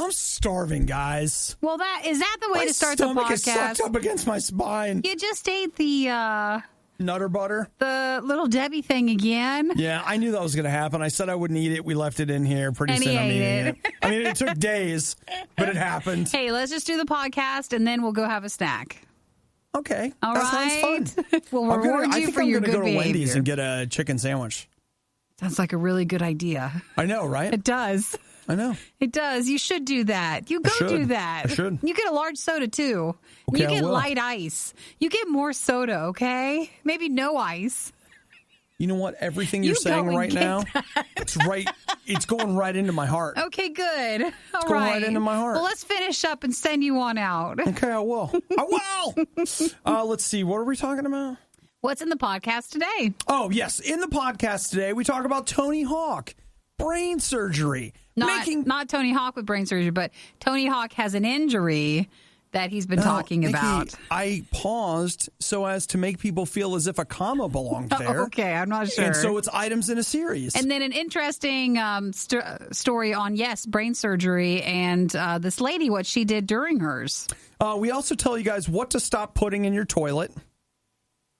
I'm starving, guys. Well, is that the way to start the podcast? My stomach is sucked up against my spine. You just ate the Nutter butter? The Little Debbie thing again. Yeah, I knew that was going to happen. I said I wouldn't eat it. We left it in here. Pretty soon I'm eating it. I mean, it took days, but it happened. Hey, let's just do the podcast, and then we'll go have a snack. Okay. All right. Sounds fun. We'll reward you for your good behavior. I think I'm going to go to Wendy's and get a chicken sandwich. Sounds like a really good idea. I know, right? It does. I know. It does. You should do that. You go do that. I should. You get a large soda, too. Okay, you get light ice. You get more soda, okay? Maybe no ice. You know what? Everything you're saying right now, it's right. It's going right into my heart. Okay, good. It's going right into my heart. Well, let's finish up and send you on out. Okay, I will. I will. Let's see. What are we talking about? What's in the podcast today? Oh, yes. In the podcast today, we talk about Tony Hawk, brain surgery. Not Tony Hawk with brain surgery, but Tony Hawk has an injury that he's been talking about. Nikki, I paused so as to make people feel as if a comma belonged there. Okay, I'm not sure. And so it's items in a series. And then an interesting story on, brain surgery and this lady, what she did during hers. We also tell you guys what to stop putting in your toilet.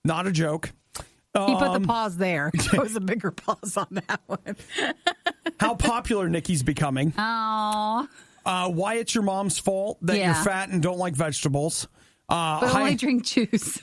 Not a joke. He put the pause there. It was a bigger pause on that one. How popular Nikki's becoming. Oh. Why it's your mom's fault that you're fat and don't like vegetables. But only drink juice.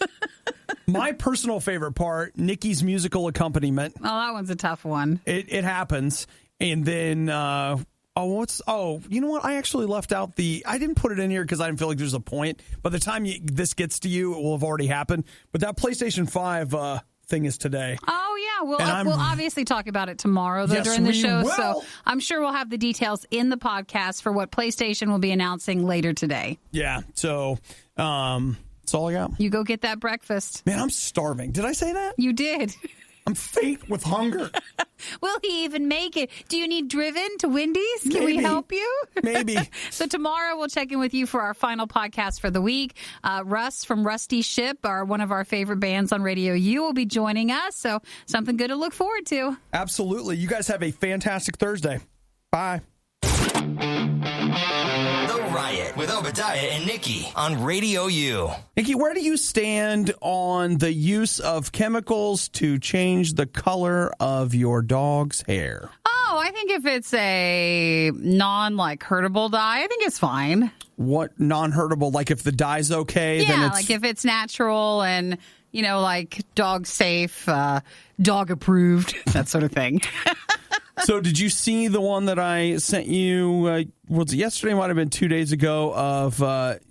My personal favorite part, Nikki's musical accompaniment. Oh, that one's a tough one. It happens. And then, you know what? I actually left out I didn't put it in here because I didn't feel like there's a point. By the time this gets to you, it will have already happened. But that PlayStation 5 thing is today. Oh, yeah. We'll obviously talk about it tomorrow, though, during the show. Will. So I'm sure we'll have the details in the podcast for what PlayStation will be announcing later today. Yeah. So that's all I got. You go get that breakfast. Man, I'm starving. Did I say that? You did. I'm faint with hunger. Will he even make it? Do you need driven to Wendy's? Can we help you? Maybe. So tomorrow we'll check in with you for our final podcast for the week. Russ from Rusty Ship, one of our favorite bands on RadioU, will be joining us. So something good to look forward to. Absolutely. You guys have a fantastic Thursday. Bye. Riot with Obadiah and Nikki on RadioU. Nikki, where do you stand on the use of chemicals to change the color of your dog's hair? Oh, I think if it's a hurtable dye, I think it's fine. What non-hurtable? Like if the dye's okay? Yeah, then it's... like if it's natural and, dog safe, dog approved, that sort of thing. So did you see the one that I sent you, was it yesterday, might have been 2 days ago, of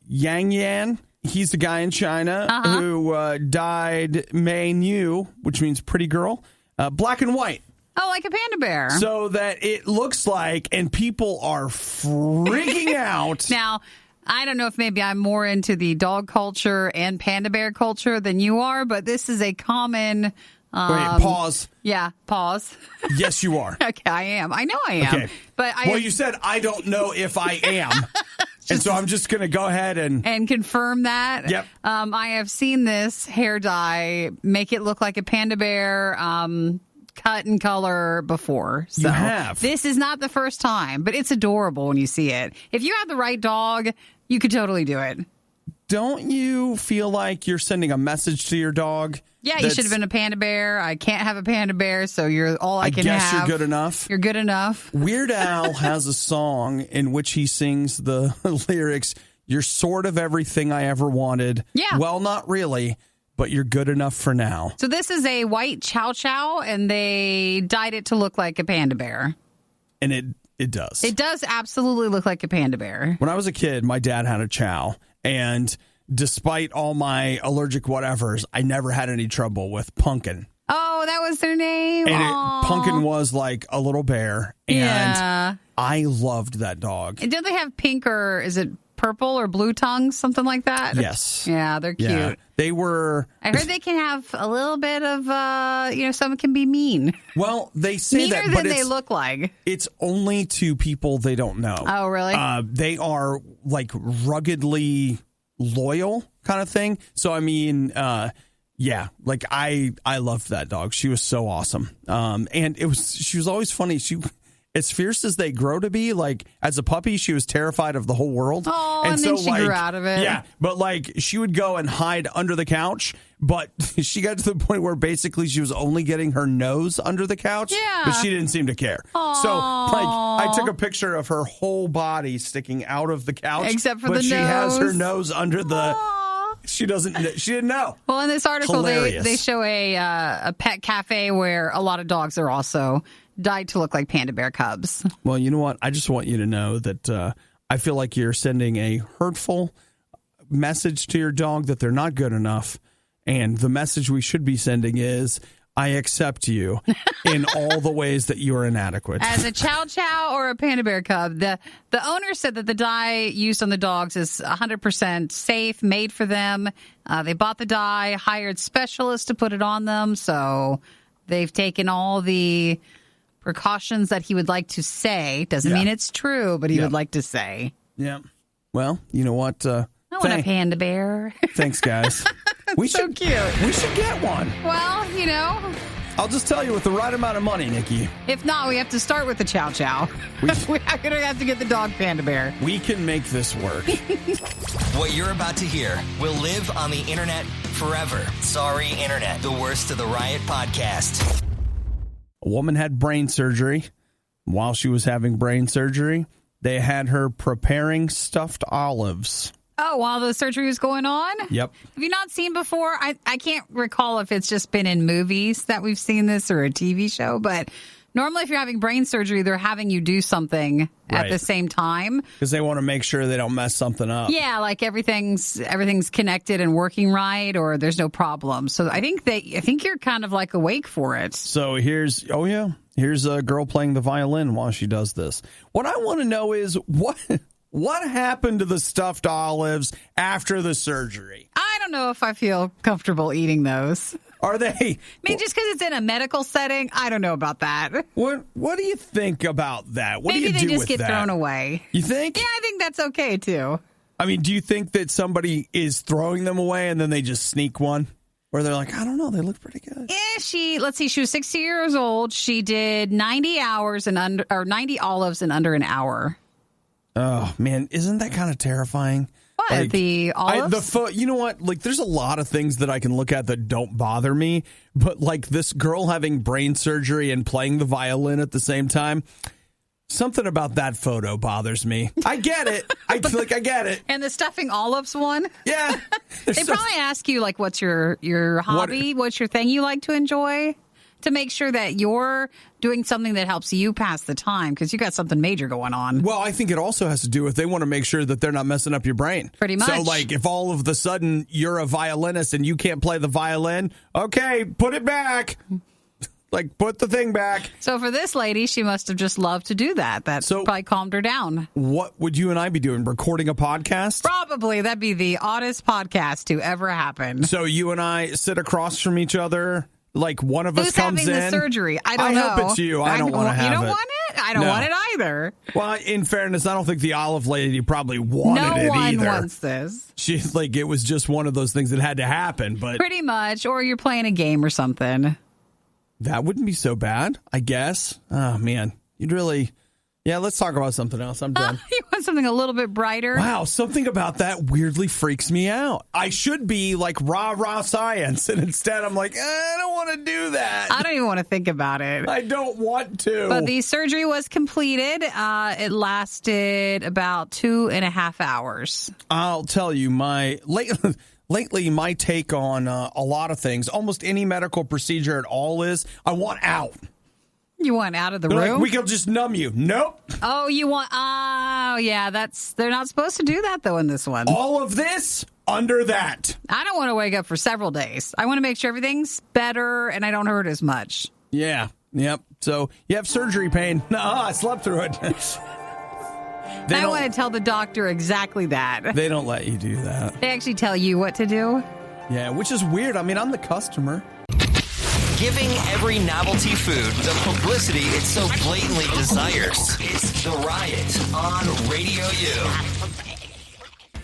Yang Yan? He's the guy in China who dyed Mei Nu, which means pretty girl, black and white. Oh, like a panda bear. So that it looks like, and people are freaking out. Now, I don't know if maybe I'm more into the dog culture and panda bear culture than you are, but this is a common... Wait, pause. Yeah, pause. Yes, you are. Okay, I am. I know I am. Okay. But you said, I don't know if I am. And so I'm just going to go ahead and confirm that. Yep. I have seen this hair dye make it look like a panda bear cut and color before. So you have. This is not the first time, but it's adorable when you see it. If you have the right dog, you could totally do it. Don't you feel like you're sending a message to your dog? Yeah, you should have been a panda bear. I can't have a panda bear, so you're all I can have. I guess you're good enough. You're good enough. Weird Al has a song in which he sings the lyrics, "You're sort of everything I ever wanted." Yeah. Well, not really, but you're good enough for now. So this is a white chow chow, and they dyed it to look like a panda bear. And it does. It does absolutely look like a panda bear. When I was a kid, my dad had a chow, and despite all my allergic whatevers, I never had any trouble with Pumpkin. Oh, that was their name? And Pumpkin was like a little bear, and I loved that dog. And don't they have pink or is it purple or blue tongues, something like that? Yes. Yeah, they're cute. Yeah, they were... I heard they can have a little bit of, some can be mean. Well, they say Meaner that, than but they look like. It's only to people they don't know. Oh, really? They are like ruggedly loyal kind of thing. So, I mean, like I loved that dog. She was so awesome. And she was always funny. as fierce as they grow to be, like as a puppy, she was terrified of the whole world. Oh, and then she grew out of it. Yeah, but like she would go and hide under the couch, but she got to the point where basically she was only getting her nose under the couch. Yeah. But she didn't seem to care. Aww. So like I took a picture of her whole body sticking out of the couch. Except for but the she nose. has her nose under the... Aww. She didn't know. Well, in this article, Hilarious. they show a pet cafe where a lot of dogs are also dyed to look like panda bear cubs. Well, you know what? I just want you to know that I feel like you're sending a hurtful message to your dog that they're not good enough. And the message we should be sending is, I accept you in all the ways that you are inadequate. As a chow chow or a panda bear cub, the owner said that the dye used on the dogs is 100% safe, made for them. They bought the dye, hired specialists to put it on them. So they've taken all the precautions that he would like to say. Doesn't mean it's true, but he would like to say. Yeah. Well, you know what? I want a panda bear. Thanks, guys. So cute. We should get one. Well, you know. I'll just tell you, with the right amount of money, Nikki. If not, we have to start with the chow chow. We're going to have to get the dog panda bear. We can make this work. What you're about to hear will live on the internet forever. Sorry, Internet. The worst of the Riot podcast. A woman had brain surgery. While she was having brain surgery, they had her preparing stuffed olives. Oh, while the surgery was going on? Yep. Have you not seen before? I can't recall if it's just been in movies that we've seen this or a TV show, but normally if you're having brain surgery, they're having you do something at the same time. Because they want to make sure they don't mess something up. Yeah, like everything's connected and working right, or there's no problem. So I think you're kind of like awake for it. So here's a girl playing the violin while she does this. What I want to know is what happened to the stuffed olives after the surgery? I don't know if I feel comfortable eating those. Are they? I mean, just because it's in a medical setting, I don't know about that. What do you think about that? What Maybe do you do they just with get that? thrown away. You think? Yeah, I think that's okay, too. I mean, do you think that somebody is throwing them away and then they just sneak one? Or they're like, I don't know, they look pretty good. Yeah, she was 60 years old. She did 90 olives in under an hour. Oh, man, isn't that kind of terrifying? What, like, the olives? You know what? Like, there's a lot of things that I can look at that don't bother me. But, like, this girl having brain surgery and playing the violin at the same time, something about that photo bothers me. I get it. I get it. And the stuffing olives one? Yeah. They probably ask you, like, what's your hobby? What's your thing you like to enjoy? To make sure that you're doing something that helps you pass the time, because you got something major going on. Well, I think it also has to do with they want to make sure that they're not messing up your brain. Pretty much. So, like, if all of a sudden you're a violinist and you can't play the violin, okay, put it back. Like, put the thing back. So for this lady, she must have just loved to do that. That probably calmed her down. What would you and I be doing? Recording a podcast? Probably. That'd be the oddest podcast to ever happen. So you and I sit across from each other, like one of us comes in. Who's having the surgery? I don't know. I hope it's you. I don't want to have it. You don't want it? I don't want it either. Well, in fairness, I don't think the olive lady probably wanted it either. No one wants this. She's like, it was just one of those things that had to happen. But pretty much. Or you're playing a game or something. That wouldn't be so bad, I guess. Oh, man. You'd really... Yeah, let's talk about something else. I'm done. You want something a little bit brighter? Wow, something about that weirdly freaks me out. I should be like rah science, and instead I'm like, I don't want to do that. I don't even want to think about it. I don't want to. But the surgery was completed. It lasted about 2.5 hours. I'll tell you, lately, my take on a lot of things, almost any medical procedure at all is, I want out. You want out of the They're room? like, we can just numb you. Nope. Oh, yeah, they're not supposed to do that, though, in this one. All of this under that. I don't want to wake up for several days. I want to make sure everything's better and I don't hurt as much. Yeah. Yep. So you have surgery pain. No, I slept through it. I want to tell the doctor exactly that. They don't let you do that. They actually tell you what to do? Yeah, which is weird. I mean, I'm the customer. Giving every novelty food the publicity it so blatantly desires. It's The Riot on RadioU.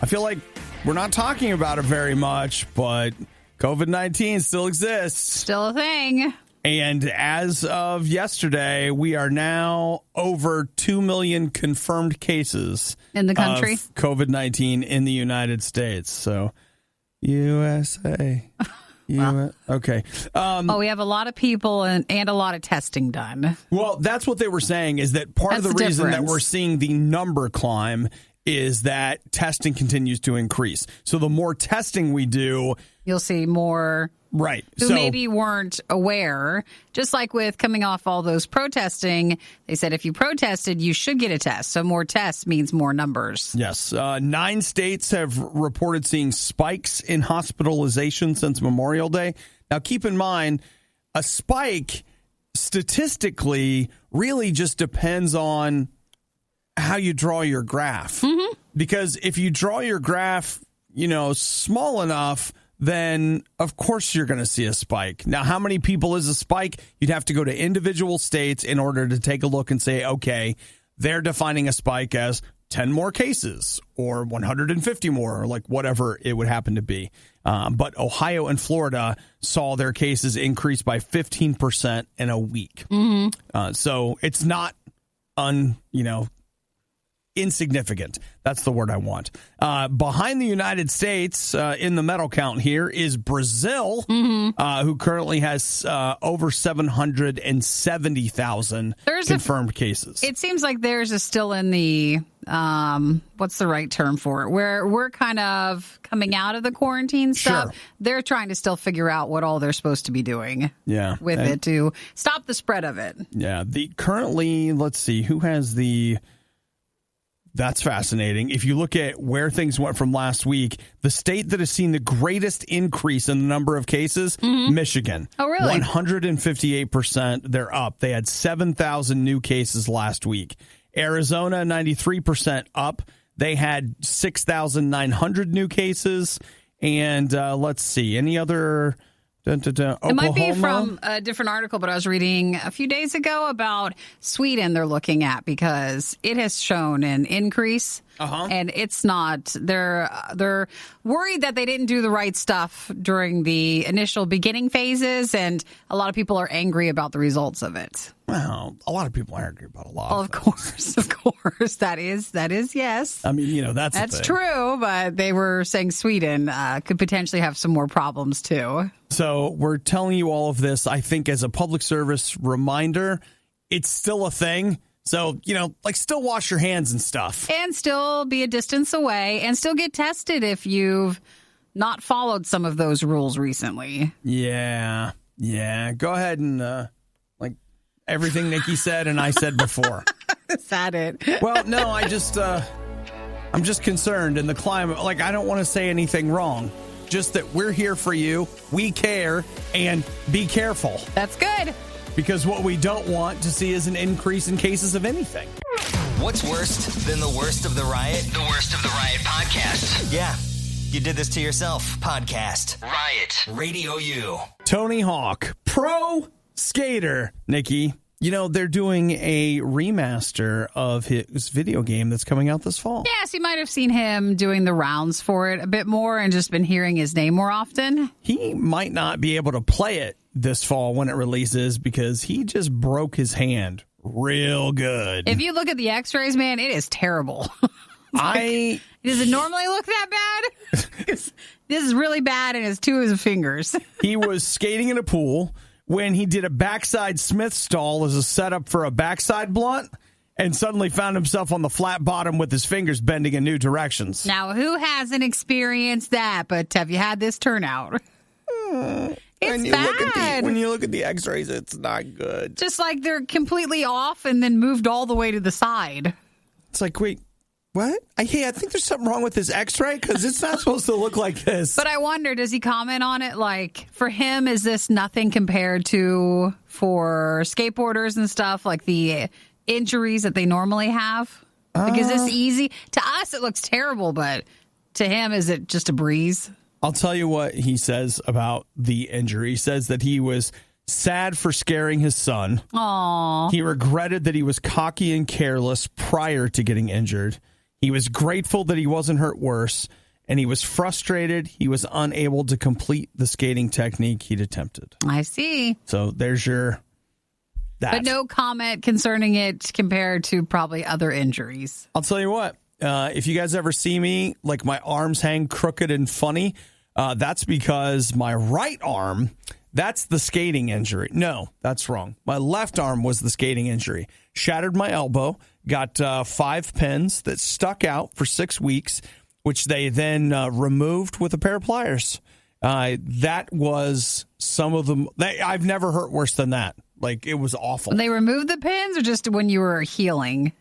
I feel like we're not talking about it very much, but COVID-19 still exists. Still a thing. And as of yesterday, we are now over 2 million confirmed cases in the country of COVID-19 in the United States. So, USA. Well, okay. We have a lot of people and a lot of testing done. Well, that's what they were saying, is that part of the reason that we're seeing the number climb is that testing continues to increase. So the more testing we do, you'll see more right who maybe weren't aware. Just like with coming off all those protesting, they said if you protested, you should get a test. So more tests means more numbers. Yes. 9 states have reported seeing spikes in hospitalization since Memorial Day. Now, keep in mind, a spike statistically really just depends on how you draw your graph. Mm-hmm. Because if you draw your graph, small enough, then of course you're going to see a spike. Now, how many people is a spike? You'd have to go to individual states in order to take a look and say, okay, they're defining a spike as 10 more cases or 150 more, or like whatever it would happen to be. But Ohio and Florida saw their cases increase by 15% in a week. Mm-hmm. So it's not insignificant. That's the word I want. Behind the United States in the medal count here is Brazil, who currently has over 770,000 confirmed cases. It seems like theirs is still in the, what's the right term for it? Where we're kind of coming out of the quarantine stuff. Sure. They're trying to still figure out what all they're supposed to be doing with it to stop the spread of it. Yeah. Currently, let's see, who has the... That's fascinating. If you look at where things went from last week, the state that has seen the greatest increase in the number of cases, Michigan. Oh, really? 158%. They're up. They had 7,000 new cases last week. Arizona, 93% up. They had 6,900 new cases. And let's see, any other... Oklahoma? It might be from a different article, but I was reading a few days ago about Sweden they're looking at because it has shown an increase. And it's not, they're worried that they didn't do the right stuff during the initial beginning phases, and a lot of people are angry about the results of it. Well, a lot of people are angry about a lot of things. Of course. That is, yes. I mean, that's true, but they were saying Sweden could potentially have some more problems too. So we're telling you all of this, I think, as a public service reminder. It's still a thing. So, still wash your hands and stuff. And still be a distance away and still get tested if you've not followed some of those rules recently. Yeah. Go ahead and, everything Nikki said and I said before. Is that it? Well, no, I'm just concerned in the climate. I don't want to say anything wrong. Just that we're here for you. We care, and be careful. That's good. Because what we don't want to see is an increase in cases of anything. What's worse than the worst of the riot? The worst of the riot podcast. Yeah, you did this to yourself. Podcast. Riot. Radio U. Tony Hawk, pro skater, Nikki. They're doing a remaster of his video game that's coming out this fall. Yes, you might have seen him doing the rounds for it a bit more and just been hearing his name more often. He might not be able to play it this fall when it releases because he just broke his hand real good. If you look at the x-rays, man, it is terrible. Does it normally look that bad? This is really bad, and it's 2 of his fingers. He was skating in a pool when he did a backside Smith stall as a setup for a backside blunt, and suddenly found himself on the flat bottom with his fingers bending in new directions. Now, who hasn't experienced that? But have you had this turnout? It's bad. When you look at the x-rays, it's not good. Just like they're completely off and then moved all the way to the side. It's like, wait, what? I think there's something wrong with this x-ray because it's not supposed to look like this. But I wonder, does he comment on it? Like, for him, is this nothing compared to for skateboarders and stuff, like the injuries that they normally have? Like, is this easy? To us, it looks terrible, but to him, is it just a breeze? I'll tell you what he says about the injury. He says that he was sad for scaring his son. Aww. He regretted that he was cocky and careless prior to getting injured. He was grateful that he wasn't hurt worse. and he was frustrated. He was unable to complete the skating technique he'd attempted. I see. So there's your... That. But no comment concerning it compared to probably other injuries. I'll tell you what, if you guys ever see me, like my arms hang crooked and funny, that's because my right arm, that's the skating injury. No, that's wrong. My left arm was the skating injury. Shattered my elbow, got 5 pins that stuck out for 6 weeks, which they then removed with a pair of pliers. That was some of them. I've never hurt worse than that. Like, it was awful. When they removed the pins or just when you were healing?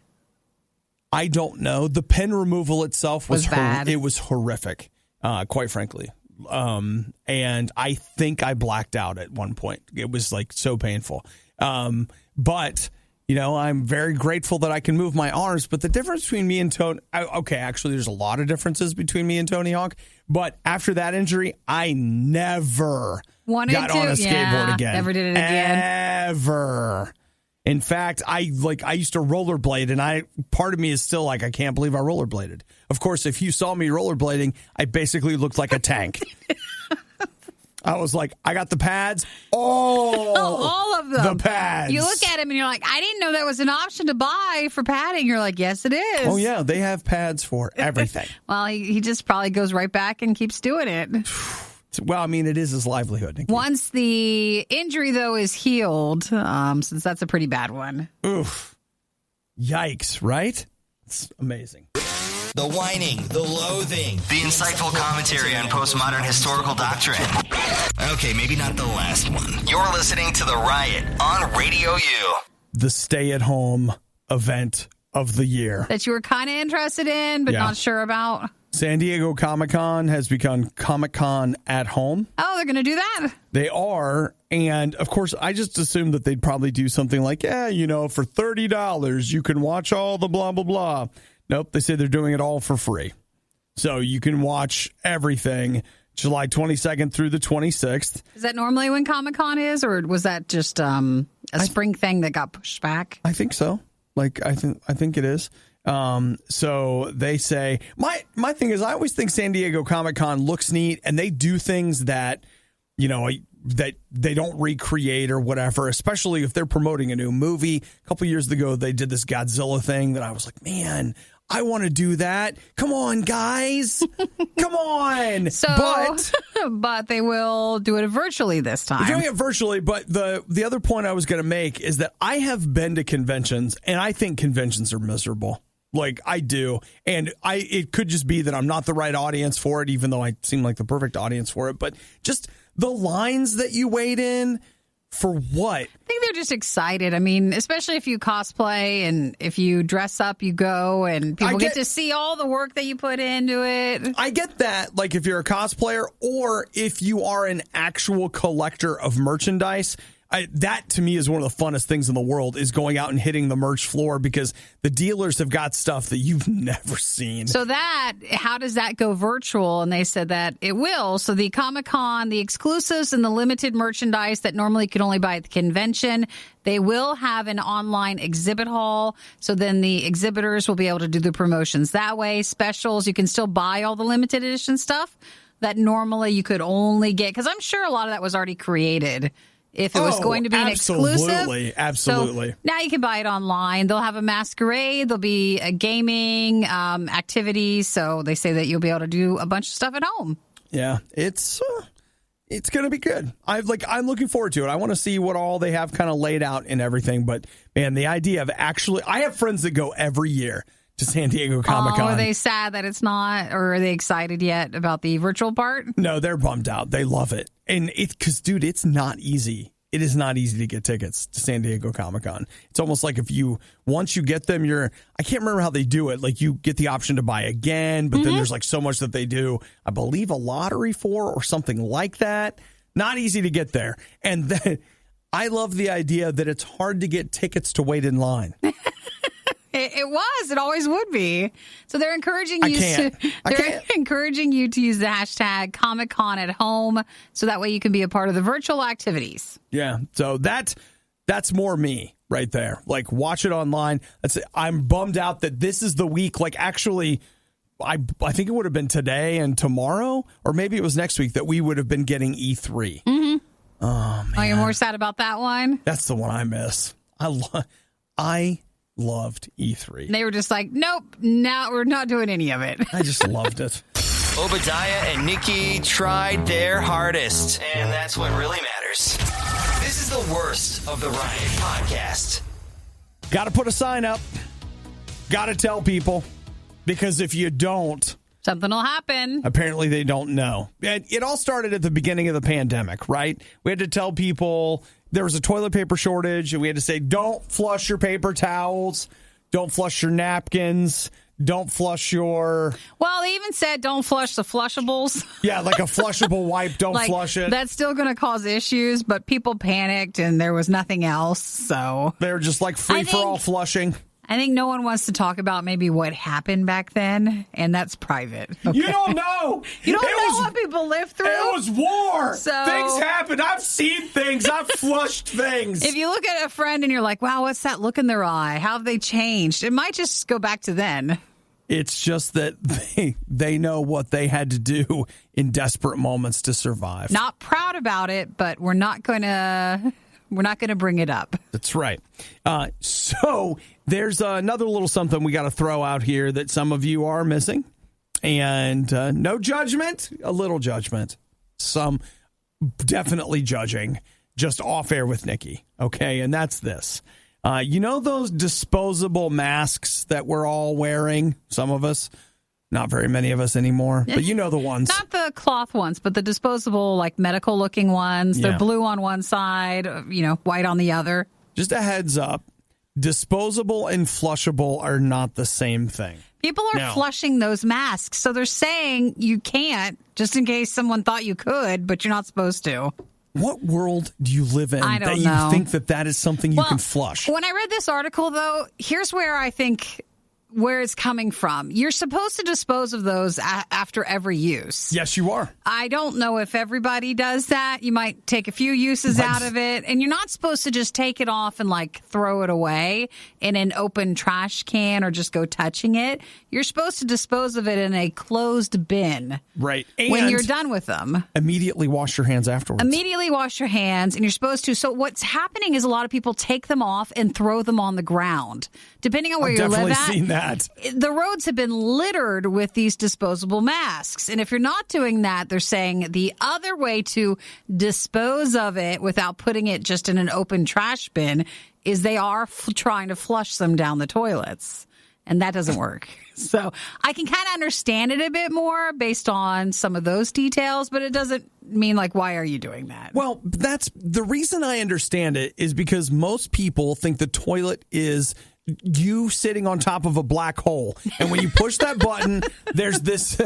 I don't know. The pin removal itself was bad. It was horrific, quite frankly. And I think I blacked out at one point. It was like so painful. But, you know, I'm very grateful that I can move my arms. But the difference between me and Tony, okay, actually, there's a lot of differences between me and Tony Hawk. But after that injury, I never got on a skateboard again. Never did it again. Ever. In fact, I used to rollerblade, and part of me is still like, I can't believe I rollerbladed. Of course, if you saw me rollerblading, I basically looked like a tank. I was like, I got the pads. All of them. The pads. You look at him and you're like, I didn't know that was an option to buy for padding. You're like, yes, it is. Oh, yeah. They have pads for everything. Well, he just probably goes right back and keeps doing it. Well, I mean, it is his livelihood, Nikki. Once the injury, though, is healed, since that's a pretty bad one. Oof. Yikes, right? It's amazing. The whining, the loathing, the insightful commentary on postmodern historical doctrine. Okay, maybe not the last one. You're listening to The Riot on Radio U. The stay-at-home event of the year. That you were kind of interested in, but not sure about. San Diego ComicCon has become ComicCon at home. Oh, they're going to do that? They are. And, of course, I just assumed that they'd probably do something like, for $30, you can watch all the blah, blah, blah. Nope, they say they're doing it all for free. So you can watch everything July 22nd through the 26th. Is that normally when Comic-Con is, or was that just a spring thing that got pushed back? I think so. I think it is. So they say, my thing is, I always think San Diego Comic-Con looks neat, and they do things that, that they don't recreate or whatever, especially if they're promoting a new movie. A couple years ago, they did this Godzilla thing that I was like, man, I want to do that. Come on, guys. Come on. But they will do it virtually this time. They're doing it virtually, but the other point I was going to make is that I have been to conventions, and I think conventions are miserable. Like, I do. And it could just be that I'm not the right audience for it, even though I seem like the perfect audience for it. But just the lines that you wait in, for what? I think they're just excited. I mean, especially if you cosplay and if you dress up, you go and people get to see all the work that you put into it. I get that. Like, if you're a cosplayer or if you are an actual collector of merchandise, that to me is one of the funnest things in the world, is going out and hitting the merch floor, because the dealers have got stuff that you've never seen. So how does that go virtual? And they said that it will. So the Comic-Con, the exclusives and the limited merchandise that normally you can only buy at the convention, they will have an online exhibit hall. So then the exhibitors will be able to do the promotions that way. Specials, you can still buy all the limited edition stuff that normally you could only get, because I'm sure a lot of that was already created if it was going to be an exclusive. Absolutely. So now you can buy it online. They'll have a masquerade. There'll be a gaming activity. So they say that you'll be able to do a bunch of stuff at home. Yeah, it's going to be good. I'm looking forward to it. I want to see what all they have kind of laid out and everything. But, man, the idea of I have friends that go every year to San Diego Comic-Con. Are they sad that it's not, or are they excited yet about the virtual part? No, they're bummed out. They love it. And because, dude, it's not easy. It is not easy to get tickets to San Diego Comic-Con. It's almost like once you get them, I can't remember how they do it. Like, you get the option to buy again, but then there's like so much that they do, I believe, a lottery for or something like that. Not easy to get there. And then I love the idea that it's hard to get tickets to wait in line. It was. It always would be. So they're encouraging you encouraging you to use the hashtag ComicCon at home, so that way you can be a part of the virtual activities. Yeah. So that's more me right there. Like, watch it online. I'm bummed out that this is the week. Like, actually, I think it would have been today and tomorrow, or maybe it was next week, that we would have been getting E3. Mm-hmm. Oh, man. Oh, you're more sad about that one? That's the one I miss. I loved E3. They were just like, nope, no, we're not doing any of it. I just loved it. Obadiah and Nikki tried their hardest, and that's what really matters. This is the worst of the Riot podcast. Got to put a sign up. Got to tell people. Because if you don't, something will happen. Apparently they don't know. And it all started at the beginning of the pandemic, right? We had to tell people there was a toilet paper shortage, and we had to say, don't flush your paper towels, don't flush your napkins, don't flush your... Well, they even said don't flush the flushables. Yeah, like a flushable wipe, don't flush it. That's still going to cause issues, but people panicked and there was nothing else, so... They were just like free-for-all flushing. I think no one wants to talk about maybe what happened back then, and that's private. Okay? You don't know. You don't know what people lived through. It was war. So, things happened. I've seen things. I've flushed things. If you look at a friend and you're like, wow, what's that look in their eye? How have they changed? It might just go back to then. It's just that they know what they had to do in desperate moments to survive. Not proud about it, but we're not going to bring it up. That's right. So there's another little something we got to throw out here that some of you are missing. And no judgment, a little judgment. Some definitely judging, just off air with Nikki. Okay, and that's this. You know those disposable masks that we're all wearing? Some of us. Not very many of us anymore, but you know the ones. Not the cloth ones, but the disposable, like medical-looking ones. Yeah. They're blue on one side, white on the other. Just a heads up, disposable and flushable are not the same thing. People are flushing those masks, so they're saying you can't, just in case someone thought you could, but you're not supposed to. What world do you live in that know. You think that is something you can flush? When I read this article, though, here's where I think... where it's coming from. You're supposed to dispose of those after every use. Yes, you are. I don't know if everybody does that. You might take a few uses out of it, and you're not supposed to just take it off and throw it away in an open trash can or just go touching it. You're supposed to dispose of it in a closed bin. Right. When And you're done with them. immediately wash your hands afterwards. Immediately wash your hands, and you're supposed to. So what's happening is a lot of people take them off and throw them on the ground. Depending on where you live at. I've definitely seen that. The roads have been littered with these disposable masks. And if you're not doing that, they're saying the other way to dispose of it without putting it just in an open trash bin is they are trying to flush them down the toilets. And that doesn't work. So I can kind of understand it a bit more based on some of those details, but it doesn't mean why are you doing that? Well, that's the reason I understand it is because most people think the toilet is you sitting on top of a black hole. And when you push that button, there's this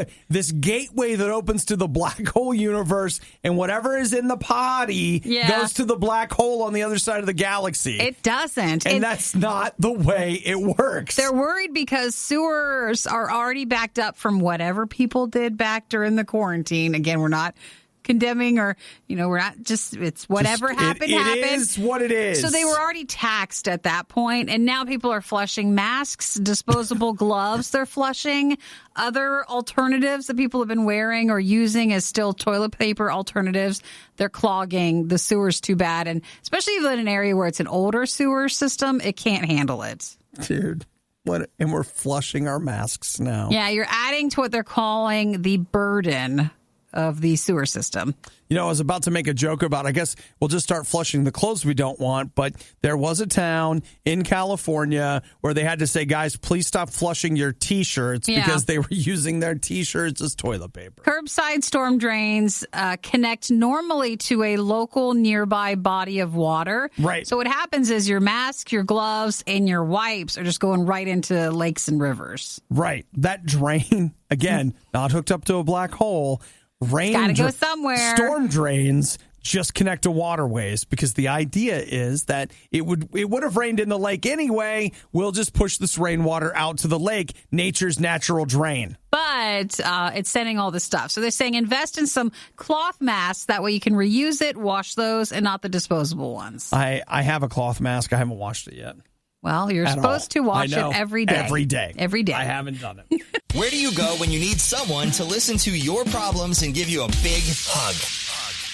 gateway that opens to the black hole universe, and whatever is in the potty goes to the black hole on the other side of the galaxy. It doesn't. And that's not the way it works. They're worried because sewers are already backed up from whatever people did back during the quarantine. Again, we're not condemning or, we're not it's whatever happened. It is what it is. So they were already taxed at that point, and now people are flushing masks, disposable gloves they're flushing. Other alternatives that people have been wearing or using as still toilet paper alternatives, they're clogging the sewers too bad. And especially if you live in an area where it's an older sewer system, it can't handle it. Dude. What? And we're flushing our masks now. Yeah, you're adding to what they're calling the burden of the sewer system. I was about to make a joke about, I guess we'll just start flushing the clothes we don't want, but there was a town in California where they had to say, guys, please stop flushing your T-shirts because they were using their T-shirts as toilet paper. Curbside storm drains connect normally to a local nearby body of water. Right. So what happens is your mask, your gloves, and your wipes are just going right into lakes and rivers. Right. That drain, again, not hooked up to a black hole. Rain gotta go somewhere. Storm drains just connect to waterways because the idea is that it would have rained in the lake anyway. We'll just push this rainwater out to the lake, nature's natural drain. But it's sending all this stuff. So they're saying invest in some cloth masks. That way you can reuse it, wash those, and not the disposable ones. I have a cloth mask. I haven't washed it yet. Well, you're supposed to wash it every day. Every day. Every day. I haven't done it. Where do you go when you need someone to listen to your problems and give you a big hug?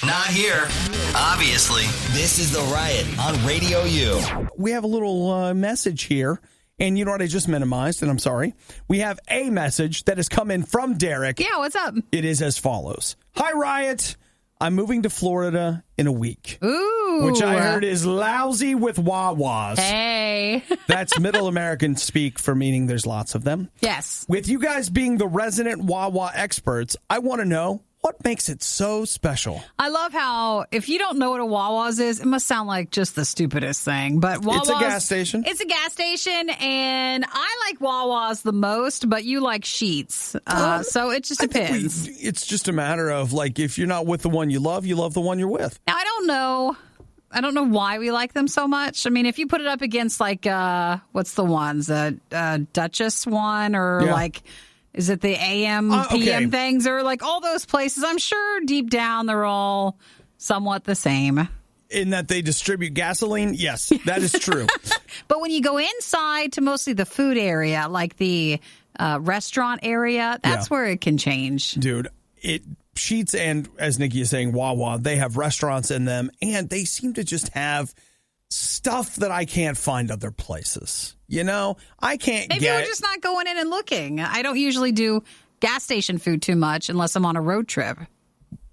Not here. Obviously, this is The Riot on Radio U. We have a little message here, and you know what? I just minimized, and I'm sorry. We have a message that has come in from Derek. Yeah, what's up? It is as follows. Hi, Riot. I'm moving to Florida in a week. Ooh. Which I heard is lousy with Wawas. Hey. That's Middle American speak for meaning there's lots of them. Yes. With you guys being the resident Wawa experts, I want to know what makes it so special. I love how, if you don't know what a Wawa's is, it must sound like just the stupidest thing. But Wawa's, it's a gas station. It's a gas station, and I like Wawa's the most, but you like Sheetz. So it just depends. It's just a matter of, like, if you're not with the one you love the one you're with. Now, I don't know why we like them so much. I mean, if you put it up against, like, what's the ones? Duchess one, or like... Is it the AM, PM things, or like all those places? I'm sure deep down they're all somewhat the same. In that they distribute gasoline? Yes, that is true. But when you go inside to mostly the food area, like the restaurant area, that's where it can change. Dude, Sheetz and, as Nikki is saying, Wawa, they have restaurants in them, and they seem to just have stuff that I can't find other places. You know, I can't Maybe we're just not going in and looking. I don't usually do gas station food too much unless I'm on a road trip.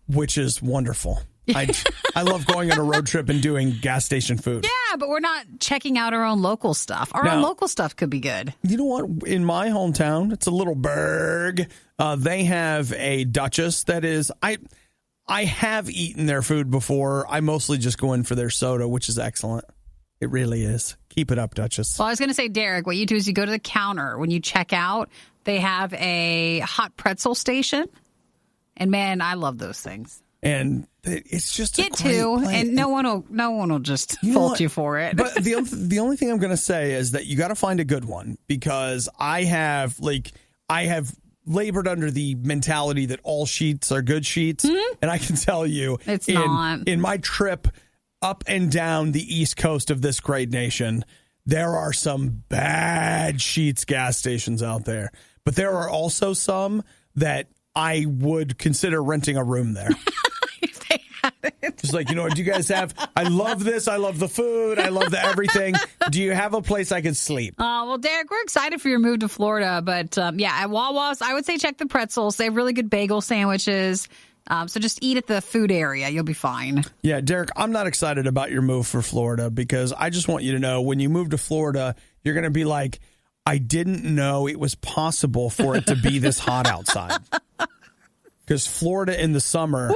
Which is wonderful. I love going on a road trip and doing gas station food. Yeah, but we're not checking out our own local stuff. Our own local stuff could be good. You know what? In my hometown, it's a little burg. They have a Duchess that is... I have eaten their food before. I mostly just go in for their soda, which is excellent. It really is. Keep it up, Duchess. Well, I was going to say, Derek, what you do is you go to the counter. When you check out, they have a hot pretzel station. And, man, I love those things. And it's just a great place. And no one will just fault you for it. But the only thing I'm going to say is that you got to find a good one, because I have labored under the mentality that all Sheets are good Sheets. Mm-hmm. And I can tell you, it's not. In my trip up and down the east coast of this great nation, there are some bad Sheets gas stations out there. But there are also some that I would consider renting a room there. If they had it. Just like, you know, do you guys have, I love this, I love the food, I love the everything. Do you have a place I can sleep? Well, Derek, we're excited for your move to Florida. But, at Wawa's, I would say check the pretzels. They have really good bagel sandwiches. So just eat at the food area. You'll be fine. Yeah, Derek, I'm not excited about your move for Florida, because I just want you to know, when you move to Florida, you're going to be like, I didn't know it was possible for it to be this hot outside. Because Florida in the summer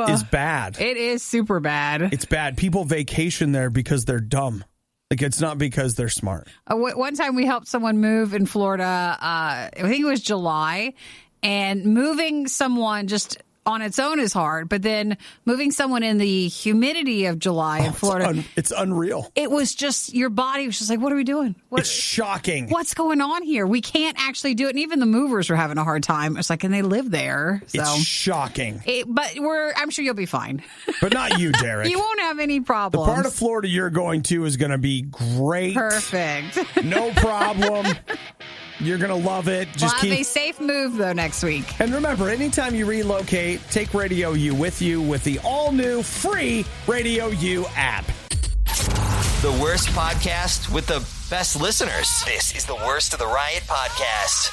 is bad. It is super bad. It's bad. People vacation there because they're dumb. Like, it's not because they're smart. One time we helped someone move in Florida, I think it was July, and moving someone just on its own is hard, but then moving someone in the humidity of July in Florida. It's unreal. It was just, your body was just like, what are we doing? It's shocking. What's going on here? We can't actually do it. And even the movers are having a hard time. It's like, and they live there. So. It's shocking. But I'm sure you'll be fine. But not you, Derek. You won't have any problems. The part of Florida you're going to is going to be great. Perfect. No problem. You're going to love it. Just have a safe move, though, next week. And remember, anytime you relocate, take Radio U with you with the all-new free Radio U app. The worst podcast with the best listeners. This is the Worst of the Riot podcast.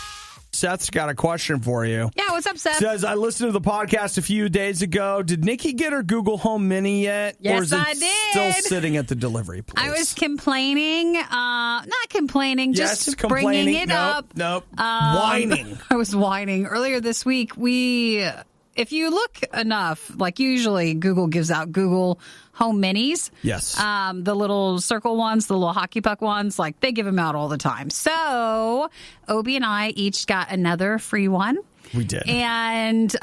Seth's got a question for you. Yeah, what's up, Seth? Says, I listened to the podcast a few days ago. Did Nikki get her Google Home Mini yet? Yes, or is it I did. Still sitting at the delivery place? I was complaining. Not complaining, just bringing it up. Nope. Whining. I was whining. Earlier this week, if you look enough, like usually Google gives out Google Home Minis. Yes. The little circle ones, the little hockey puck ones, like they give them out all the time. So Obi and I each got another free one. We did. And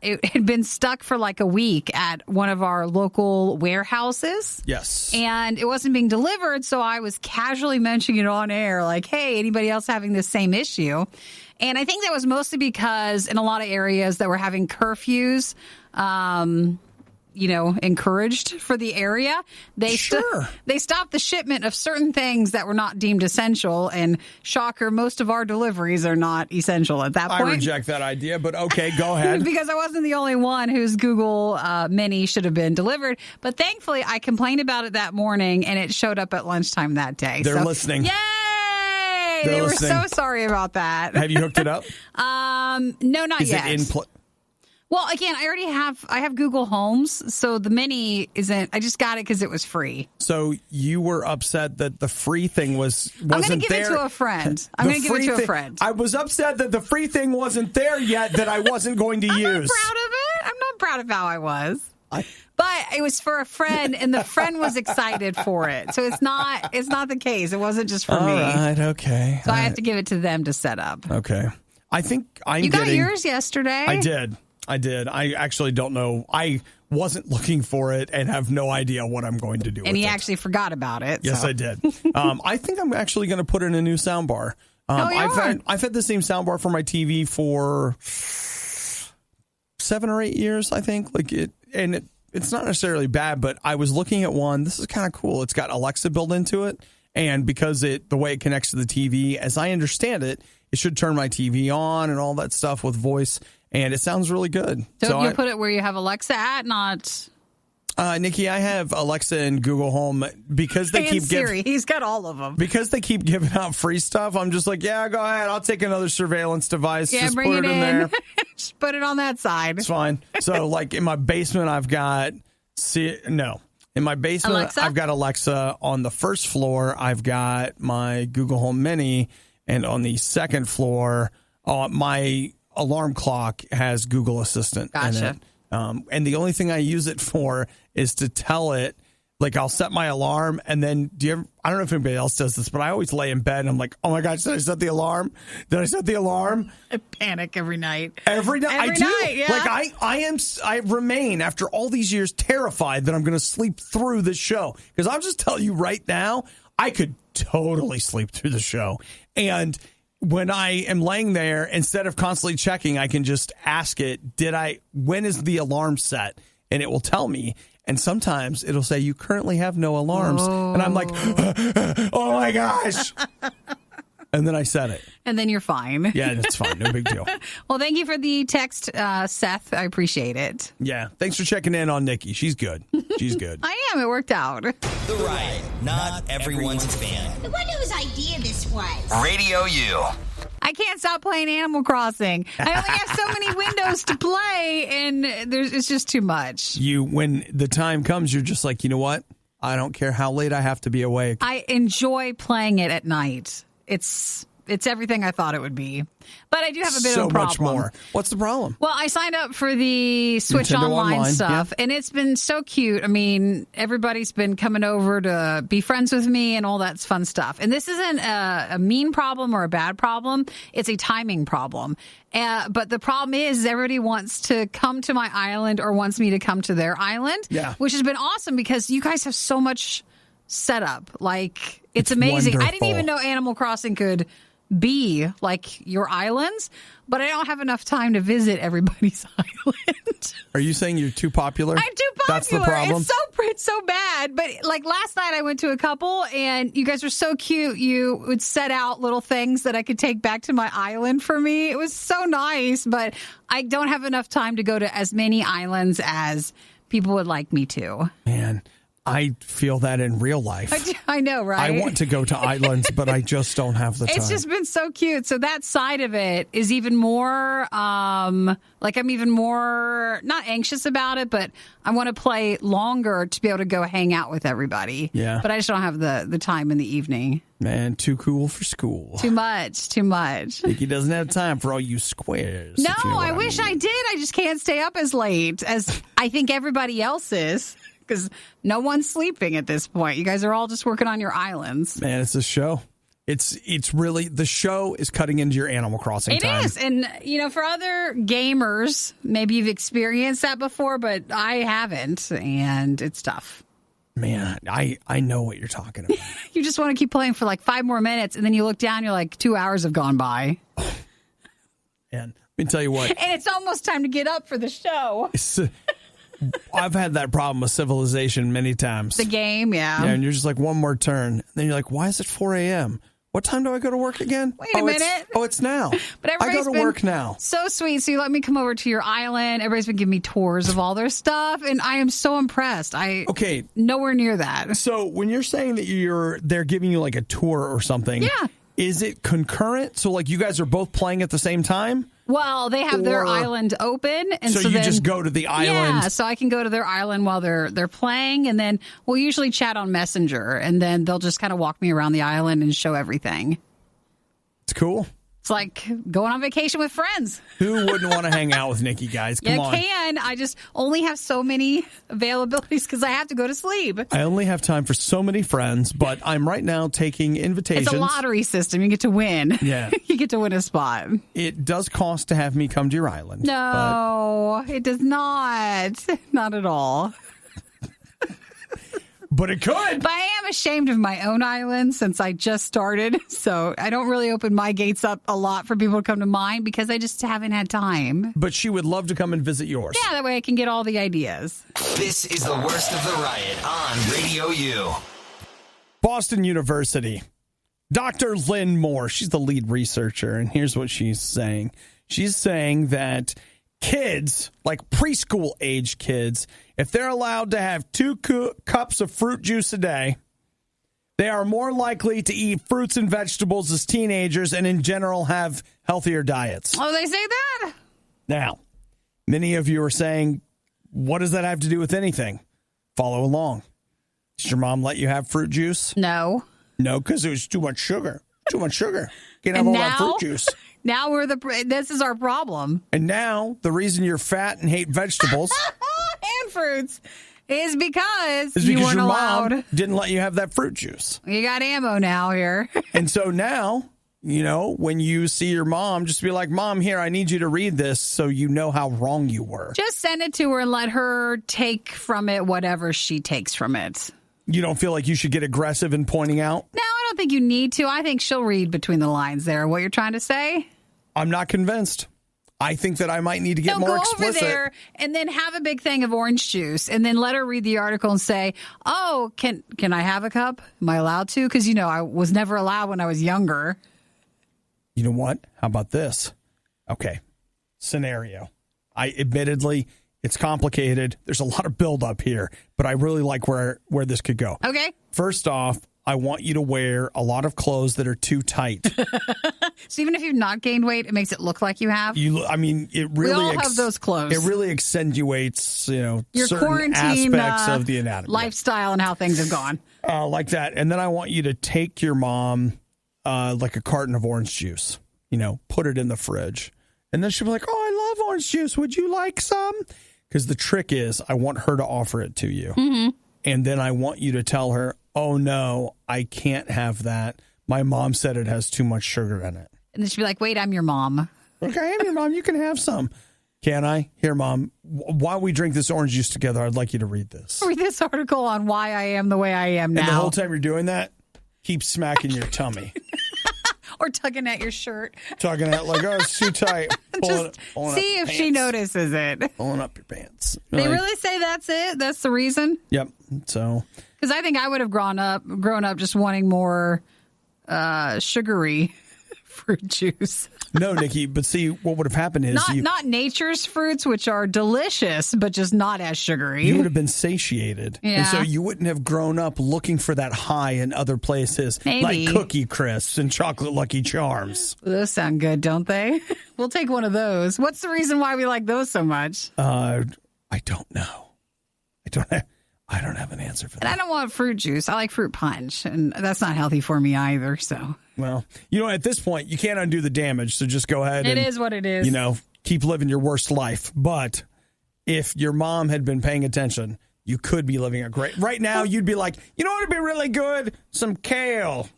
it had been stuck for like a week at one of our local warehouses. Yes. And it wasn't being delivered, so I was casually mentioning it on air, like, hey, anybody else having the same issue? And I think that was mostly because in a lot of areas that were having curfews, encouraged for the area. They stopped the shipment of certain things that were not deemed essential. And shocker, most of our deliveries are not essential at that point. I reject that idea, but okay, go ahead. Because I wasn't the only one whose Google Mini should have been delivered. But thankfully, I complained about it that morning, and it showed up at lunchtime that day. They're listening. Yay! They were so sorry about that. Have you hooked it up? No, not yet. Is it in Well, again, I have Google Homes, so the Mini isn't. I just got it because it was free. So you were upset that the free thing wasn't there. I'm going to give it to a friend. I was upset that the free thing wasn't there yet that I wasn't going to use. I'm not proud of it. I'm not proud of how I was. But it was for a friend, and the friend was excited for it. So it's not the case. It wasn't just for me. All right, okay. So I have to give it to them to set up. Okay. I think You got yours yesterday? I did. I actually don't know. I wasn't looking for it and have no idea what I'm going to do with it. And he actually forgot about it. Yes, I did. I think I'm actually going to put in a new soundbar. I've had the same soundbar for my TV for 7 or 8 years, I think. It's not necessarily bad, but I was looking at one. This is kind of cool. It's got Alexa built into it. And because the way it connects to the TV, as I understand it, it should turn my TV on and all that stuff with voice. And it sounds really good. So you put it where you have Alexa at, not... Nikki, I have Alexa and Google Home because they keep Siri. He's got all of them. Because they keep giving out free stuff. I'm just like, yeah, go ahead. I'll take another surveillance device. Yeah, just bring put it in there. Just put it on that side. It's fine. So, in my basement, I've got in my basement, Alexa? I've got Alexa. On the first floor, I've got my Google Home Mini, and on the second floor, my alarm clock has Google Assistant in it. And the only thing I use it for is to tell it, I'll set my alarm, and then I don't know if anybody else does this, but I always lay in bed and I'm like, oh my gosh, did I set the alarm? Did I set the alarm? I panic every night. Every night? I do. Night, yeah. I remain, after all these years, terrified that I'm going to sleep through this show. Because I'll just tell you right now, I could totally sleep through the show. And when I am laying there, instead of constantly checking, I can just ask it, when is the alarm set? And it will tell me. And sometimes it'll say, you currently have no alarms. Oh. And I'm like, oh my gosh. And then I set it. And then you're fine. Yeah, that's fine. No big deal. Well, thank you for the text, Seth. I appreciate it. Yeah. Thanks for checking in on Nikki. She's good. She's good. I am. It worked out. The Riot. Not everyone's a fan. I wonder whose idea this was. RadioU. I can't stop playing Animal Crossing. I only have so many windows to play, and it's just too much. When the time comes, you're just like, you know what? I don't care how late I have to be awake. I enjoy playing it at night. It's everything I thought it would be. But I do have a bit of a problem. So much more. What's the problem? Well, I signed up for the Switch Nintendo Online stuff, yeah. And it's been so cute. I mean, everybody's been coming over to be friends with me and all that fun stuff. And this isn't a mean problem or a bad problem. It's a timing problem. But the problem is everybody wants to come to my island or wants me to come to their island, which has been awesome because you guys have so much setup. It's amazing. Wonderful. I didn't even know Animal Crossing could be like your islands, but I don't have enough time to visit everybody's island. Are you saying you're too popular? I'm too popular. That's the problem. It's so bad. But last night I went to a couple and you guys were so cute. You would set out little things that I could take back to my island for me. It was so nice, but I don't have enough time to go to as many islands as people would like me to. Man, I feel that in real life. I know, right? I want to go to islands, but I just don't have the time. It's just been so cute. So that side of it is even more, I'm even more, not anxious about it, but I want to play longer to be able to go hang out with everybody. Yeah. But I just don't have the time in the evening. Man, too cool for school. Too much. Nikki doesn't have time for all you squares. No, I wish I did. I just can't stay up as late as I think everybody else is. Because no one's sleeping at this point. You guys are all just working on your islands. Man, it's a show. It's really, the show is cutting into your Animal Crossing time. It is. And, for other gamers, maybe you've experienced that before, but I haven't. And it's tough. Man, I know what you're talking about. You just want to keep playing for 5 more minutes. And then you look down, you're like, 2 hours have gone by. And let me tell you what. And it's almost time to get up for the show. I've had that problem with Civilization many times. The game, yeah. Yeah, and you're just like, one more turn. And then you're like, why is it 4 a.m.? What time do I go to work again? Wait a minute. It's now. But I go to work now. So sweet. So you let me come over to your island. Everybody's been giving me tours of all their stuff, and I am so impressed. Okay. Nowhere near that. So when you're saying that they're giving you like a tour or something, yeah. Is it concurrent? So like you guys are both playing at the same time? Well, they have their island open, and so you just go to the island. Yeah, so I can go to their island while they're playing, and then we'll usually chat on Messenger, and then they'll just kind of walk me around the island and show everything. It's cool. It's like going on vacation with friends. Who wouldn't want to hang out with Nikki, guys? Come on. You can. I just only have so many availabilities because I have to go to sleep. I only have time for so many friends, but I'm right now taking invitations. It's a lottery system. You get to win. Yeah. You get to win a spot. It does cost to have me come to your island. No, it does not. Not at all. But it could. But I am ashamed of my own island since I just started. So I don't really open my gates up a lot for people to come to mine because I just haven't had time. But she would love to come and visit yours. Yeah, that way I can get all the ideas. This is the worst of the riot on Radio U. Boston University. Dr. Lynn Moore, she's the lead researcher, and here's what she's saying. She's saying that kids, like preschool age kids, if they're allowed to have 2 cups of fruit juice a day, they are more likely to eat fruits and vegetables as teenagers and in general have healthier diets. Oh, they say that? Now, many of you are saying, what does that have to do with anything? Follow along. Did your mom let you have fruit juice? No. No, because it was too much sugar. Too much sugar. Can't have all that fruit juice. Now this is our problem. And now the reason you're fat and hate vegetables and fruits is because you weren't your allowed. Mom didn't let you have that fruit juice. You got ammo now here. And so now, when you see your mom, just be like, Mom, here, I need you to read this so you know how wrong you were. Just send it to her and let her take from it whatever she takes from it. You don't feel like you should get aggressive in pointing out? No, I don't think you need to. I think she'll read between the lines there what you're trying to say. I'm not convinced. I think that I might need to get more explicit. Go over there and then have a big thing of orange juice and then let her read the article and say, oh, can I have a cup? Am I allowed to? Because, I was never allowed when I was younger. You know what? How about this? Okay. Scenario. Admittedly, it's complicated. There's a lot of buildup here, but I really like where this could go. Okay. First off, I want you to wear a lot of clothes that are too tight. So even if you've not gained weight, it makes it look like you have? It really... We all have those clothes. It really accentuates, your certain quarantine aspects of the anatomy. Lifestyle and how things have gone. Like that. And then I want you to take your mom, like a carton of orange juice, put it in the fridge. And then she'll be like, oh, I love orange juice. Would you like some? Because the trick is I want her to offer it to you. Mm-hmm. And then I want you to tell her, oh, no, I can't have that. My mom said it has too much sugar in it. And then she'll be like, wait, I'm your mom. Okay, I am your mom. You can have some. Can I? Here, Mom, while we drink this orange juice together, I'd like you to read this. Read this article on why I am the way I am now. And the whole time you're doing that, keep smacking your tummy. Or tugging at your shirt. Tugging at like, oh, it's too tight. Pulling see if she notices it. Pulling up your pants. They really say that's it? That's the reason? Yep. So. Because I think I would have grown up just wanting more sugary fruit juice. No, Nikki, but see, what would have happened is... Not nature's fruits, which are delicious, but just not as sugary. You would have been satiated. Yeah. And so you wouldn't have grown up looking for that high in other places. Maybe. Like Cookie Crisps and Chocolate Lucky Charms. Those sound good, don't they? We'll take one of those. What's the reason why we like those so much? I don't know. I don't have an answer for that. And I don't want fruit juice. I like fruit punch, and that's not healthy for me either, so... Well, at this point, you can't undo the damage, so just go ahead It is what it is. Keep living your worst life. But if your mom had been paying attention, you could be living a great... Right now, you'd be like, you know what would be really good? Some kale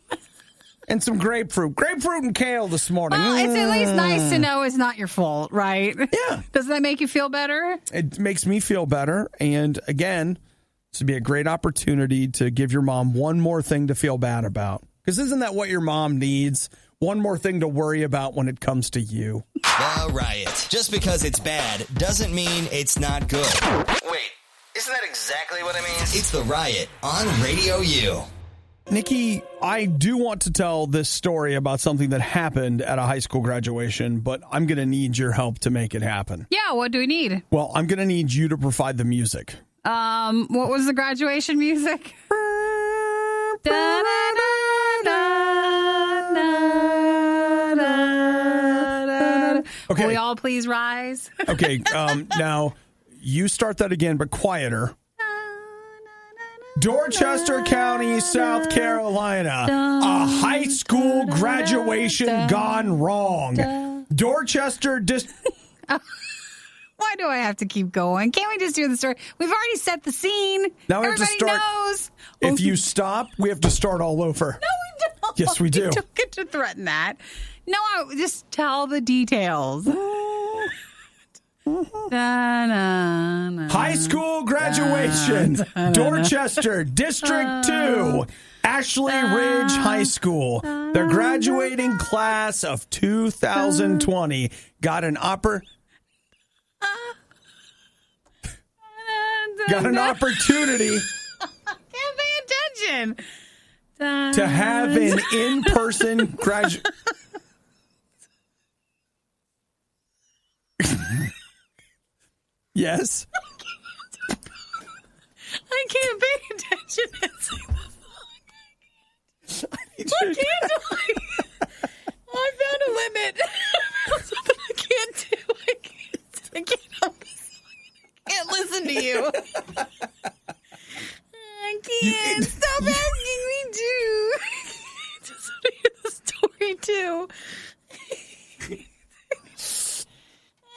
and some grapefruit. Grapefruit and kale this morning. Well, it's at least nice to know it's not your fault, right? Yeah. Doesn't that make you feel better? It makes me feel better. And again, this would be a great opportunity to give your mom one more thing to feel bad about. Because isn't that what your mom needs one more thing to worry about when it comes to you. The Riot. Just because it's bad doesn't mean it's not good. Wait, isn't that exactly what it means? It's The Riot on Radio U. Nikki, I do want to tell this story about something that happened at a high school graduation, but I'm going to need your help to make it happen. Yeah, what do we need? Well, I'm going to need you to provide the music. What was the graduation music? Okay. Will we all please rise? Okay, now you start that again, but quieter. Dorchester County, South Carolina. A high school graduation gone wrong. Dorchester Why do I have to keep going? Can't we just do the story? We've already set the scene. Now we have to Everybody start. knows. If you stop, we have to start all over. No, we don't. Yes, we do. You don't get to threaten that. No, just tell the details. High school graduation, Dorchester, District 2, Ashley Ridge High School. The graduating class of 2020 got an opportunity Can't pay attention. to have an in-person graduation. Yes. I can't pay attention. I found a limit. Something I can't do. I can't help myself. I can't listen to you. I can't. Stop asking me to. I just want to hear the story too.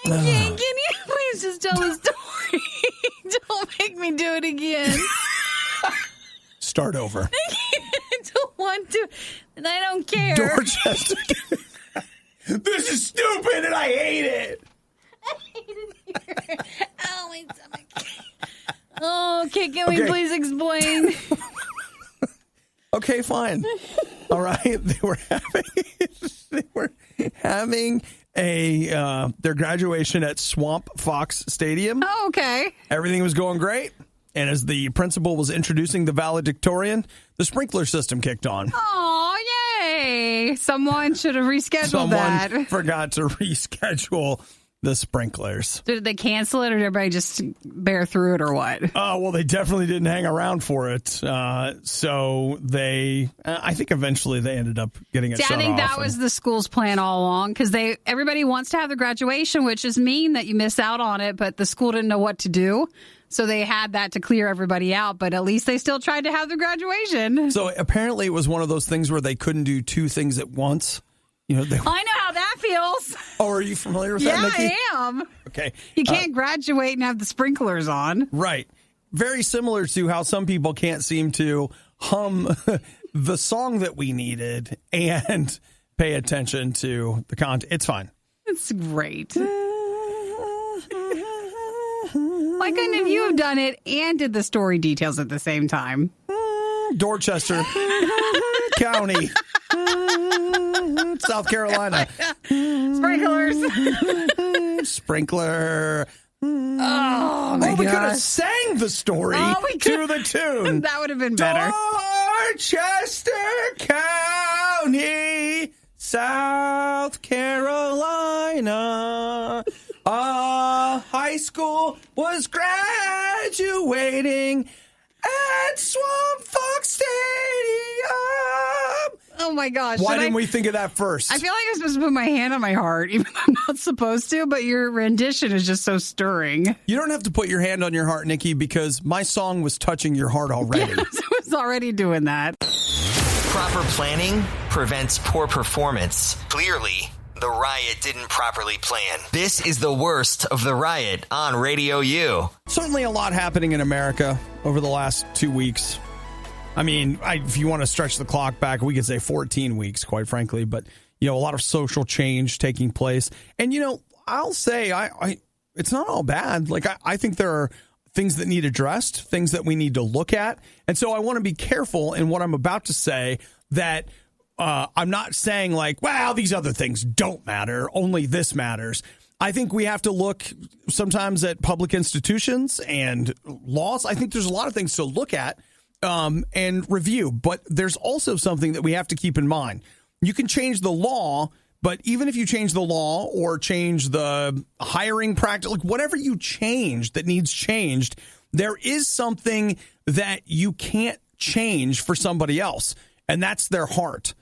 Can you please just tell the story? Don't make me do it again. Start over. I don't want to, and I don't care. Dorchester. This is stupid and I hate it. I hate it here. Oh, my stomach. Oh, okay, can we please explain? Okay, fine. All right. They were having their graduation at Swamp Fox Stadium. Oh, okay. Everything was going great. And as the principal was introducing the valedictorian, the sprinkler system kicked on. Oh, yay. Someone should have rescheduled that. Someone forgot to reschedule the sprinklers. Did they cancel it or did everybody just bear through it or what? Well, they definitely didn't hang around for it. So they, I think eventually they ended up getting it shut off. I think that was the school's plan all along because everybody wants to have the graduation, which is mean that you miss out on it, but the school didn't know what to do. So they had that to clear everybody out, but at least they still tried to have the graduation. So apparently it was one of those things where they couldn't do two things at once. You know, I know how that feels. Oh, are you familiar with that, Nikki? Yeah, I am. Okay. You can't graduate and have the sprinklers on. Right. Very similar to how some people can't seem to hum the song that we needed and pay attention to the content. It's fine. It's great. Why couldn't you have done it and did the story details at the same time? Dorchester County, South Carolina. Sprinklers. Sprinkler. Oh, my we gosh. could have sang the story to the tune. That would have been better. Dorchester County, South Carolina. High school was graduating at Swamp Fox Stadium. Oh, my gosh. Why didn't we think of that first? I feel like I'm supposed to put my hand on my heart, even though I'm not supposed to, but your rendition is just so stirring. You don't have to put your hand on your heart, Nikki, because my song was touching your heart already. Yes, I was already doing that. Proper planning prevents poor performance. Clearly, the Riot didn't properly plan. This is the worst of the Riot on Radio U. Certainly a lot happening in America over the last 2 weeks. I mean, if you want to stretch the clock back, we could say 14 weeks, quite frankly. But, you know, a lot of social change taking place. And, you know, I'll say it's not all bad. Like, I think there are things that need addressed, things that we need to look at. And so I want to be careful in what I'm about to say, that I'm not saying like, well, these other things don't matter. Only this matters. I think we have to look sometimes at public institutions and laws. I think there's a lot of things to look at and review. But there's also something that we have to keep in mind. You can change the law, but even if you change the law or change the hiring practice, like whatever you change that needs changed, there is something that you can't change for somebody else, and that's their heart.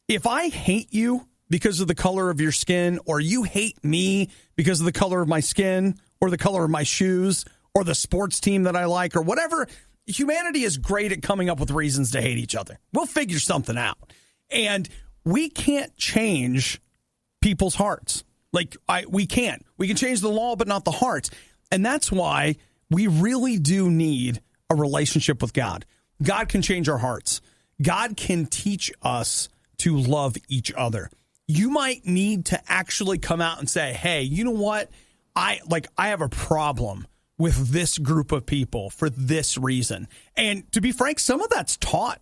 If I hate you because of the color of your skin, or you hate me because of the color of my skin, or the color of my shoes, or the sports team that I like, or whatever, humanity is great at coming up with reasons to hate each other. We'll figure something out. And we can't change people's hearts. We can't. We can change the law, but not the hearts. And that's why we really do need a relationship with God. God can change our hearts. God can teach us to love each other. You might need to actually come out and say, hey, you know what? I have a problem with this group of people for this reason. And to be frank, some of that's taught.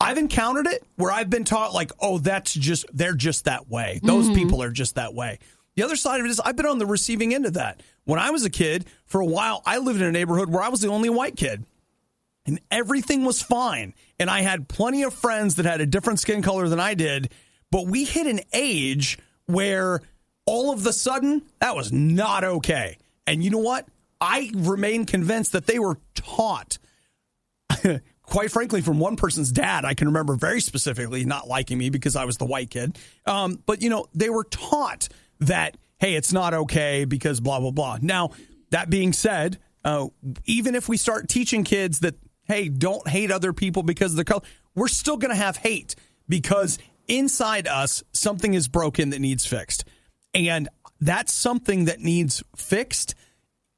I've encountered it where I've been taught like, oh, they're just that way. Those people are just that way. The other side of it is I've been on the receiving end of that. When I was a kid, for a while, I lived in a neighborhood where I was the only white kid. And everything was fine. And I had plenty of friends that had a different skin color than I did. But we hit an age where all of a sudden, that was not okay. And you know what? I remain convinced that they were taught, quite frankly, from one person's dad. I can remember very specifically not liking me because I was the white kid. But, they were taught that, hey, it's not okay because blah, blah, blah. Now, that being said, even if we start teaching kids that, hey, don't hate other people because of their color, we're still going to have hate because inside us, something is broken that needs fixed. And that's something that needs fixed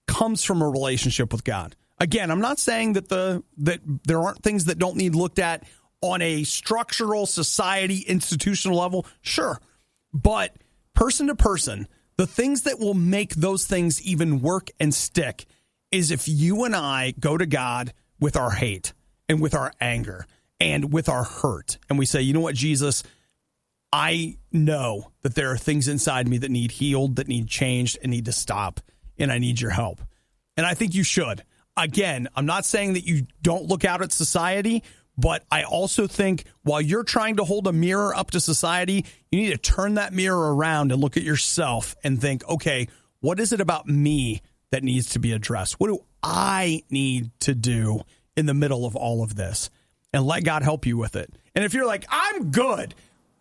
comes from a relationship with God. Again, I'm not saying that that there aren't things that don't need looked at on a structural, society, institutional level. Sure. But person to person, the things that will make those things even work and stick is if you and I go to God with our hate and with our anger and with our hurt. And we say, you know what, Jesus, I know that there are things inside me that need healed, that need changed, and need to stop, and I need your help. And I think you should. Again, I'm not saying that you don't look out at society, but I also think while you're trying to hold a mirror up to society, you need to turn that mirror around and look at yourself and think, okay, what is it about me that needs to be addressed? What do I need to do in the middle of all of this? And let God help you with it. And if you're like, I'm good,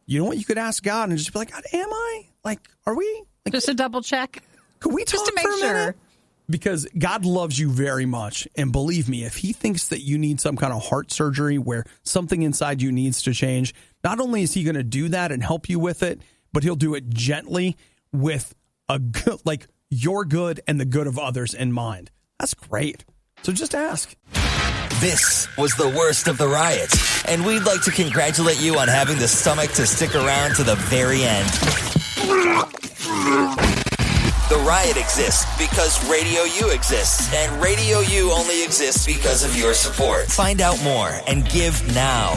you know what? You could ask God and just be like, God, am I? Like, are we? Like, just a double check. Could we talk just to make for a minute? Because God loves you very much. And believe me, if he thinks that you need some kind of heart surgery where something inside you needs to change, not only is he going to do that and help you with it, but he'll do it gently with a good, like your good and the good of others in mind. That's great. So just ask. This was the worst of the riots, and we'd like to congratulate you on having the stomach to stick around to the very end. The Riot exists because RadioU exists, and RadioU only exists because of your support. Find out more and give now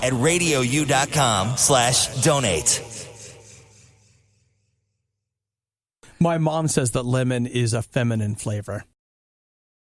at RadioU.com/donate. My mom says that lemon is a feminine flavor.